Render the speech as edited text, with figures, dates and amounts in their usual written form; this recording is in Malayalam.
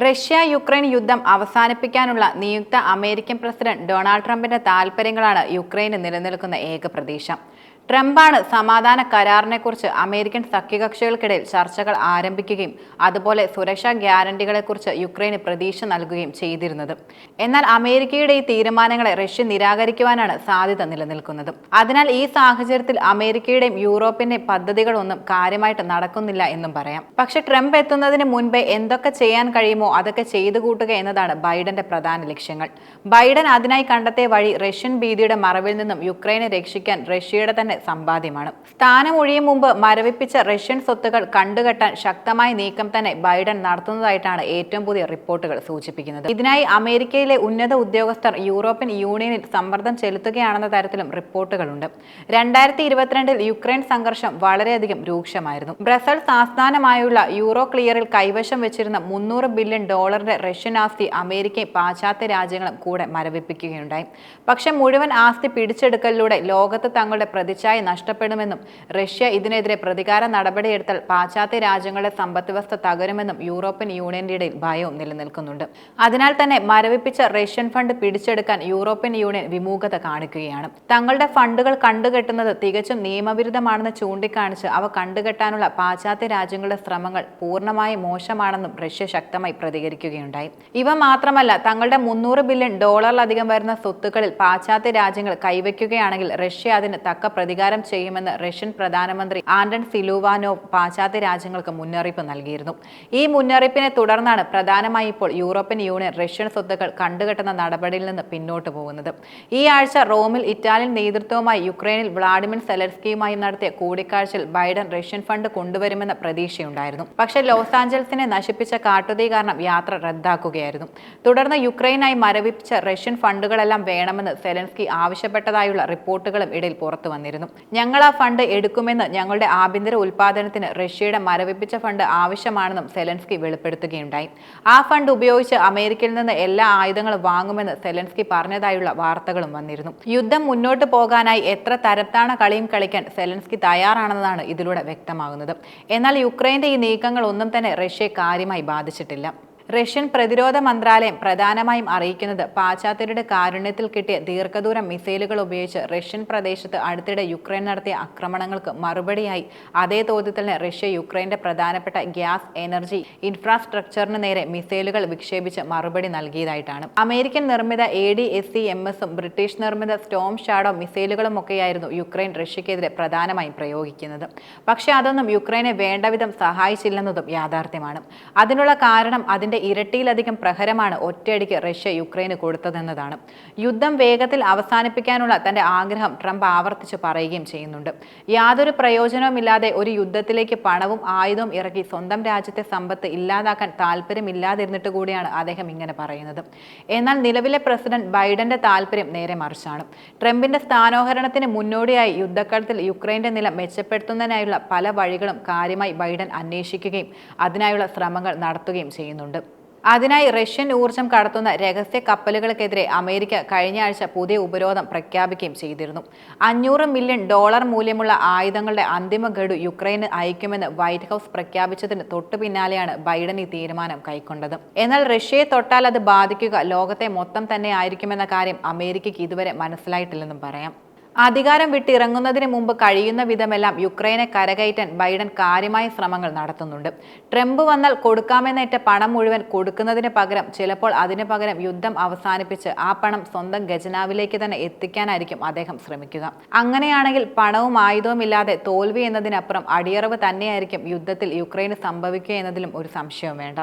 റഷ്യ യുക്രൈൻ യുദ്ധം അവസാനിപ്പിക്കാനുള്ള നിയുക്ത അമേരിക്കൻ പ്രസിഡന്റ് ഡൊണാൾഡ് ട്രംപിന്റെ താൽപര്യങ്ങളാണ് യുക്രൈന് നിലനിൽക്കുന്ന ഏക പ്രതീക്ഷ. ട്രംപാണ് സമാധാന കരാറിനെക്കുറിച്ച് അമേരിക്കൻ സഖ്യകക്ഷികൾക്കിടയിൽ ചർച്ചകൾ ആരംഭിക്കുകയും അതുപോലെ സുരക്ഷാ ഗ്യാരണ്ടികളെക്കുറിച്ച് യുക്രൈന് പ്രതീക്ഷ നൽകുകയും ചെയ്തിരുന്നത്. എന്നാൽ അമേരിക്കയുടെ ഈ തീരുമാനങ്ങളെ റഷ്യ നിരാകരിക്കുവാനാണ് സാധ്യത നിലനിൽക്കുന്നത്. അതിനാൽ ഈ സാഹചര്യത്തിൽ അമേരിക്കയുടെയും യൂറോപ്പിന്റെയും പദ്ധതികളൊന്നും കാര്യമായിട്ട് നടക്കുന്നില്ല എന്നും പറയാം. പക്ഷെ ട്രംപ് എത്തുന്നതിന് മുൻപേ എന്തൊക്കെ ചെയ്യാൻ കഴിയുമോ അതൊക്കെ ചെയ്തു കൂട്ടുക എന്നതാണ് ബൈഡന്റെ പ്രധാന ലക്ഷ്യങ്ങൾ. ബൈഡൻ അതിനായി കണ്ടെത്തിയ വഴി റഷ്യൻ ഭീതിയുടെ മറവിൽ നിന്നും യുക്രൈനെ രക്ഷിക്കാൻ റഷ്യയുടെ തന്നെ സമ്പാദ്യമാണ്. സ്ഥാനമൊഴിയും മുമ്പ് മരവിപ്പിച്ച റഷ്യൻ സ്വത്തുകൾ കണ്ടുകെട്ടാൻ ശക്തമായ നീക്കം തന്നെ ബൈഡൻ നടത്തുന്നതായിട്ടാണ് ഏറ്റവും പുതിയ റിപ്പോർട്ടുകൾ സൂചിപ്പിക്കുന്നത്. ഇതിനായി അമേരിക്കയിലെ ഉന്നത ഉദ്യോഗസ്ഥർ യൂറോപ്യൻ യൂണിയനിൽ സമ്മർദ്ദം ചെലുത്തുകയാണെന്ന തരത്തിലും റിപ്പോർട്ടുകളുണ്ട്. 2022 യുക്രൈൻ സംഘർഷം വളരെയധികം രൂക്ഷമായിരുന്നു. ബ്രസൽസ് ആസ്ഥാനമായുള്ള യൂറോ ക്ലിയറിൽ കൈവശം വെച്ചിരുന്ന $300 ബില്യൺ റഷ്യൻ ആസ്തി അമേരിക്കയും പാശ്ചാത്യ രാജ്യങ്ങളും കൂടെ മരവിപ്പിക്കുകയുണ്ടായി. പക്ഷെ മുഴുവൻ ആസ്തി പിടിച്ചെടുക്കലിലൂടെ ലോകത്ത് തങ്ങളുടെ പ്രതിച്ഛായ നഷ്ടപ്പെടുമെന്നും റഷ്യ ഇതിനെതിരെ പ്രതികാര നടപടിയെടുത്താൽ പാശ്ചാത്യ രാജ്യങ്ങളുടെ സമ്പദ്വ്യവസ്ഥ തകരുമെന്നും യൂറോപ്യൻ യൂണിയന്റെ ഇടയിൽ ഭയവും നിലനിൽക്കുന്നുണ്ട്. അതിനാൽ തന്നെ മരവിപ്പിച്ച റഷ്യൻ ഫണ്ട് പിടിച്ചെടുക്കാൻ യൂറോപ്യൻ യൂണിയൻ വിമുഖത കാണിക്കുകയാണ്. തങ്ങളുടെ ഫണ്ടുകൾ കണ്ടുകെട്ടുന്നത് തികച്ചും നിയമവിരുദ്ധമാണെന്ന് ചൂണ്ടിക്കാണിച്ച് അവ കണ്ടുകെട്ടാനുള്ള പാശ്ചാത്യ രാജ്യങ്ങളുടെ ശ്രമങ്ങൾ പൂർണ്ണമായി മോശമാണെന്നും റഷ്യ ശക്തമായി പ്രതികരിക്കുകയുണ്ടായി. ഇവ മാത്രമല്ല, തങ്ങളുടെ $300 ബില്യൺ വരുന്ന സ്വത്തുക്കളിൽ പാശ്ചാത്യ രാജ്യങ്ങൾ കൈവയ്ക്കുകയാണെങ്കിൽ റഷ്യ അതിന് തക്ക പ്രതികാരം ചെയ്യുമെന്ന് റഷ്യൻ പ്രധാനമന്ത്രി ആൻഡൺ സിലുവാനോവ് പാശ്ചാത്യ രാജ്യങ്ങൾക്ക് മുന്നറിയിപ്പ് നൽകിയിരുന്നു. ഈ മുന്നറിയിപ്പിനെ തുടർന്നാണ് പ്രധാനമായി ഇപ്പോൾ യൂറോപ്യൻ യൂണിയൻ റഷ്യൻ സ്വത്തുക്കൾ കണ്ടുകെട്ടുന്ന നടപടിയിൽ നിന്ന് പിന്നോട്ട് പോകുന്നത്. ഈ ആഴ്ച റോമിൽ ഇറ്റാലിയൻ നേതൃത്വവുമായി യുക്രൈനിൽ വ്ളാഡിമിർ സെലൻസ്കിയുമായി നടത്തിയ കൂടിക്കാഴ്ചയിൽ ബൈഡൻ റഷ്യൻ ഫണ്ട് കൊണ്ടുവരുമെന്ന പ്രതീക്ഷയുണ്ടായിരുന്നു. പക്ഷേ ലോസ് ആഞ്ചൽസിനെ നശിപ്പിച്ച കാട്ടുതീ കാരണം യാത്ര റദ്ദാക്കുകയായിരുന്നു. തുടർന്ന് യുക്രൈനായി മരവിപ്പിച്ച റഷ്യൻ ഫണ്ടുകളെല്ലാം വേണമെന്ന് സെലൻസ്കി ആവശ്യപ്പെട്ടതായുള്ള റിപ്പോർട്ടുകളും ഇടയിൽ പുറത്തു വന്നിരുന്നു. ഞങ്ങൾ ആ ഫണ്ട് എടുക്കുമെന്ന്, ഞങ്ങളുടെ ആഭ്യന്തര ഉൽപാദനത്തിന് റഷ്യയുടെ മരവിപ്പിച്ച ഫണ്ട് ആവശ്യമാണെന്നും സെലൻസ്കി വെളിപ്പെടുത്തുകയുണ്ടായി. ആ ഫണ്ട് ഉപയോഗിച്ച് അമേരിക്കയിൽ നിന്ന് എല്ലാ ആയുധങ്ങളും വാങ്ങുമെന്ന് സെലൻസ്കി പറഞ്ഞതായുള്ള വാർത്തകളും വന്നിരുന്നു. യുദ്ധം മുന്നോട്ട് പോകാനായി എത്ര തരത്താണ കളിയും കളിക്കാൻ സെലൻസ്കി തയ്യാറാണെന്നതാണ് ഇതിലൂടെ വ്യക്തമാകുന്നത്. എന്നാൽ യുക്രൈന്റെ ഈ നീക്കങ്ങൾ ഒന്നും തന്നെ റഷ്യയെ കാര്യമായി ബാധിച്ചിട്ടില്ല. റഷ്യൻ പ്രതിരോധ മന്ത്രാലയം പ്രധാനമായും അറിയിക്കുന്നത് പാശ്ചാത്യരുടെ കാരുണ്യത്തിൽ കിട്ടിയ ദീർഘദൂര മിസൈലുകൾ ഉപയോഗിച്ച് റഷ്യൻ പ്രദേശത്ത് അടുത്തിടെ യുക്രൈൻ നടത്തിയ ആക്രമണങ്ങൾക്ക് മറുപടിയായി അതേ തോതിൽ തന്നെ റഷ്യ യുക്രൈന്റെ പ്രധാനപ്പെട്ട ഗ്യാസ് എനർജി ഇൻഫ്രാസ്ട്രക്ചറിന് നേരെ മിസൈലുകൾ വിക്ഷേപിച്ച് മറുപടി നൽകിയതായിട്ടാണ്. അമേരിക്കൻ നിർമ്മിത ADSCMS-ഉം ബ്രിട്ടീഷ് നിർമ്മിത സ്റ്റോം ഷാഡോ മിസൈലുകളും ഒക്കെയായിരുന്നു യുക്രൈൻ റഷ്യക്കെതിരെ പ്രധാനമായും പ്രയോഗിക്കുന്നത്. പക്ഷേ അതൊന്നും യുക്രൈനെ വേണ്ടവിധം സഹായിച്ചില്ലെന്നതും യാഥാർത്ഥ്യമാണ്. അതിനുള്ള കാരണം അതിന്റെ ഇരട്ടിയിലധികം പ്രഹരമാണ് ഒറ്റയടിക്ക് റഷ്യ യുക്രൈന് കൊടുത്തതെന്നതാണ്. യുദ്ധം വേഗത്തിൽ അവസാനിപ്പിക്കാനുള്ള തന്റെ ആഗ്രഹം ട്രംപ് ആവർത്തിച്ച് പറയുകയും ചെയ്യുന്നുണ്ട്. യാതൊരു പ്രയോജനവുമില്ലാതെ ഒരു യുദ്ധത്തിലേക്ക് പണവും ആയുധവും ഇറക്കി സ്വന്തം രാജ്യത്തെ സമ്പത്ത് ഇല്ലാതാക്കാൻ താല്പര്യമില്ലാതിരുന്നിട്ട് കൂടിയാണ് അദ്ദേഹം ഇങ്ങനെ പറയുന്നത്. എന്നാൽ നിലവിലെ പ്രസിഡന്റ് ബൈഡന്റെ താല്പര്യം നേരെ മറിച്ചാണ്. ട്രംപിന്റെ സ്ഥാനാരോഹണത്തിന് മുന്നോടിയായി യുദ്ധക്കളത്തിൽ യുക്രൈന്റെ നില മെച്ചപ്പെടുത്തുന്നതിനായുള്ള പല വഴികളും കാര്യമായി ബൈഡൻ അന്വേഷിക്കുകയും അതിനായുള്ള ശ്രമങ്ങൾ നടത്തുകയും ചെയ്യുന്നുണ്ട്. അതിനായി റഷ്യൻ ഊർജ്ജം കടത്തുന്ന രഹസ്യ കപ്പലുകൾക്കെതിരെ അമേരിക്ക കഴിഞ്ഞ ആഴ്ച പുതിയ ഉപരോധം പ്രഖ്യാപിക്കുകയും ചെയ്തിരുന്നു. $500 മില്യൺ മൂല്യമുള്ള ആയുധങ്ങളുടെ അന്തിമ ഗഡു യുക്രൈന് അയക്കുമെന്ന് വൈറ്റ് ഹൗസ് പ്രഖ്യാപിച്ചതിന് തൊട്ടു പിന്നാലെയാണ് ബൈഡൻ ഈ തീരുമാനം കൈക്കൊണ്ടത്. എന്നാൽ റഷ്യയെ തൊട്ടാൽ അത് ബാധിക്കുക ലോകത്തെ മൊത്തം തന്നെ ആയിരിക്കുമെന്ന കാര്യം അമേരിക്കയ്ക്ക് ഇതുവരെ മനസ്സിലായിട്ടില്ലെന്നും പറയാം. അധികാരം വിട്ടിറങ്ങുന്നതിന് മുമ്പ് കഴിയുന്ന വിധമെല്ലാം യുക്രൈനെ കരകയറ്റാൻ ബൈഡൻ കാര്യമായ ശ്രമങ്ങൾ നടത്തുന്നുണ്ട്. ട്രംപ് വന്നാൽ കൊടുക്കാമെന്നേറ്റ പണം മുഴുവൻ കൊടുക്കുന്നതിന് പകരം ചിലപ്പോൾ അതിന് പകരം യുദ്ധം അവസാനിപ്പിച്ച് ആ പണം സ്വന്തം ഖജനാവിലേക്ക് തന്നെ എത്തിക്കാനായിരിക്കും അദ്ദേഹം ശ്രമിക്കുക. അങ്ങനെയാണെങ്കിൽ പണവും ആയുധവും ഇല്ലാതെ തോൽവി എന്നതിനപ്പുറം അടിയറവ് തന്നെയായിരിക്കും യുദ്ധത്തിൽ യുക്രൈന് സംഭവിക്കുക എന്നതിലും ഒരു സംശയവും വേണ്ട.